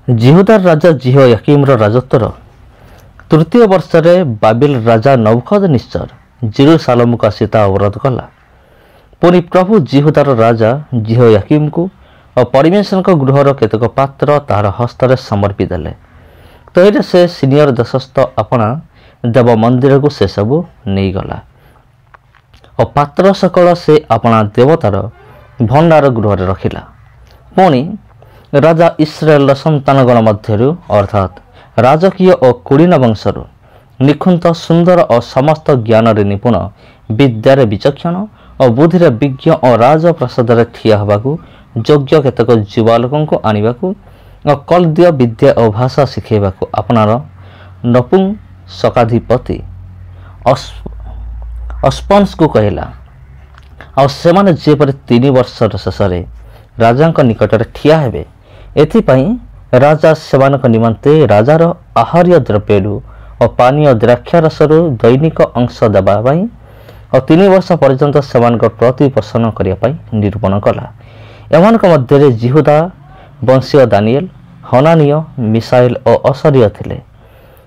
जिहुदार राजा जिहोयाकीमर राजत्वर तृतीय वर्ष में बाबिल राजा नबुकदनेस्सर जेरूसालेम को आसी अवरोध कला। पुणी प्रभु जिहुदार राजा जिहोयाकीम को और परमेश्वर गृहर केतक पात्र तार हस्तर समर्पी देले। तो से सीनियर देशस्थ अपना देव मंदिर को से सबू नहीं गला और पात्र सकल से अपना देवतार भंडार गृह रखिला। पुणी राजा इस्राएल संतानगण मध्यरु अर्थात राजकीय और कुलीन वंशरु निखुंत सुंदर और समस्त ज्ञान निपुण विद्यार विचक्षण और बुद्धि विज्ञ और राजप्रसाद ठिया हवाकू योग्य केतक युवा लोकों को आनिबाकू और कलदीय विद्या और भाषा शिखेबाकू अपनार नपुंसकाधिपति अस्पन्स को कहला। और सेमाने जेपरि 3 वर्षर शेष राजा निकट ठिया हेबे एथिपाई राजा सेमानक निमंते राजार आहार्य द्रव्यु और पानीय द्राक्षारसरु दैनिक अंश देवाई और 3 वर्ष पर्यंत सेमानक प्रतिपोषण करने निरूपण कला। एमानक मध्य जिहुदा वंशीय दानिएल हनानिय मिसाइल और असरिय थिले।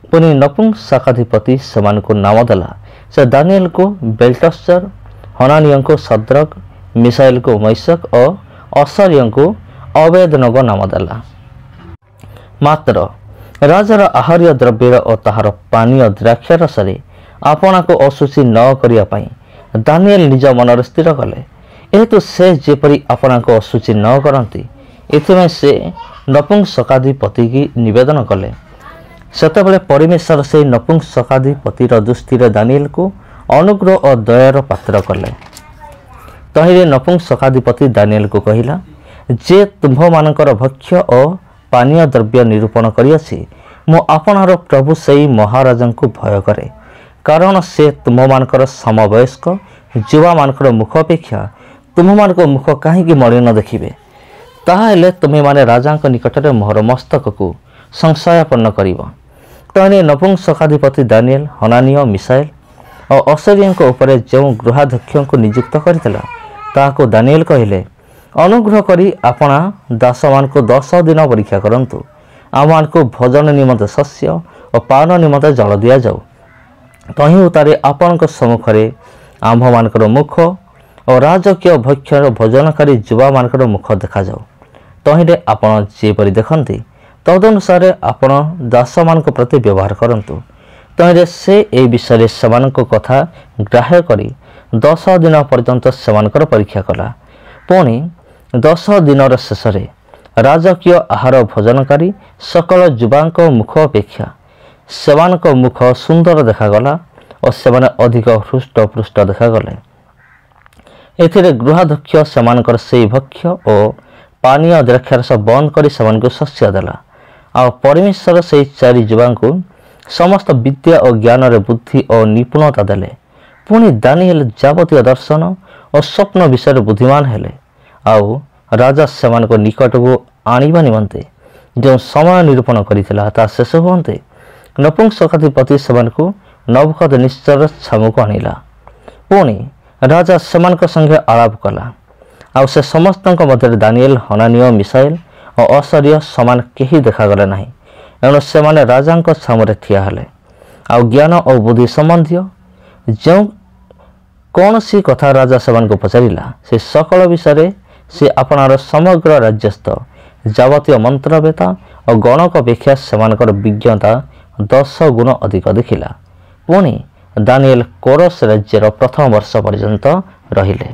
पुणी नपुंसकाधिपति सेमानकु नाम देला। से दानिएल को बेल्टशर, हनानिय को सद्रक, मिसाइल को मैशक और असरिय को अबेदनगो नाम देला। मात्र राजार आहार्य द्रव्य और ताहार पानीय द्राक्षारसरे आपना को अशुचि न करिया दानिएल निज मन स्थिर कले। एहेतु से जेपरि आपना को अशुचि न करती एथिमे से नपुंसकाधिपति की निवेदन कले। सेतेबेले परमेश्वर से नपुंसकाधिपतिर दृष्टि दानिएल को अनुग्रह और दयार पात्र कले। तहिरे नपुंसकाधिपति दानिएल को कहिला, जे तुम्भ मानकर भक्ष्य और पानीय द्रव्य निरूपण करियाछि मो आपनार प्रभु सेई महाराजा को भय करे, कारण से तुम्भ मानकर समवयस्क युवा मानकर मुख अपेक्षा तुम्भ मानक मुख कहीं मलिन देखिबे। ताहेले तुम्हें माने राजा निकट में मोहर मस्तक को संशयापन्न करिब। तने नपुंसकाधिपति दानिएल हनानिय मिसाइल और असरियों उपरे जो गृहाध्यक्ष को नियुक्त करथिला ताहाको दानिएल कहिले, अनुग्रह करी आपना दास मान को 10 दिन परीक्षा करंतु। आमान को भोजन निमंत शस्य और पान निमंत जल दिया जाऊ। तही उतारे आपण सम्मुखें आम्भ मानकर मुख और राजकीय भक्ष्य भोजनकारी युवा मानकर मुख देखा जाऊ। तहिरे आपण जेपरि देखंती तदनुसार आपण दास मान प्रति व्यवहार करंतु। तहिरे से ए विषय सेमानक कथा ग्राह्य करी 10 दिन पर्यंत सेमानकर परीक्षा कला। पुणी 10 दिन शेष राजकीय आहार भोजनकारी सकल युवांक मुख अपेक्षा सेमानक मुख सुंदर देखागला और सेमाने अधिक हृष्टपृष्ट देखागले। एथिरे गृहाध्यक्ष सेमानकर से भक्ष्य और पानीय द्राक्षारस बंद कर सेमानक शस्य देला। आ परमेश्वर से 4 युवांक समस्त विद्या और ज्ञान रे बुद्धि और निपुणता देले। पुणी दानिएल जावतीय दर्शन और स्वप्न विषय बुद्धिमान हेले। आउ राजा सेमान को निकट को आनिबा निमंते जो समय निरूपण करिथिला ता शेष होते नपुंसकाधिपति सेमान को नबुकदनेस्सर छामु को आनिला। पुणी राजा सेमान संगे आलाप कला। आउ से समस्त मध्य दानिएल हनानिय मिसाइल और असरिय समान केही देखागले नाही। एणु सेमाने राजा छामुरे ठिया हेले। आउ ज्ञान और बुद्धि संबंधी जो कौन सी कथा राजा सेमान को पचारिला से सकल विषय से अपनार समग्र राज्यस्थ जावतीय मंत्रवेता और गणक अपेक्षा सेमानकर विज्ञता 10 गुण अधिक देखिला। पुणी दानिएल कोरस राज्यर प्रथम वर्ष पर्यंत रहिले।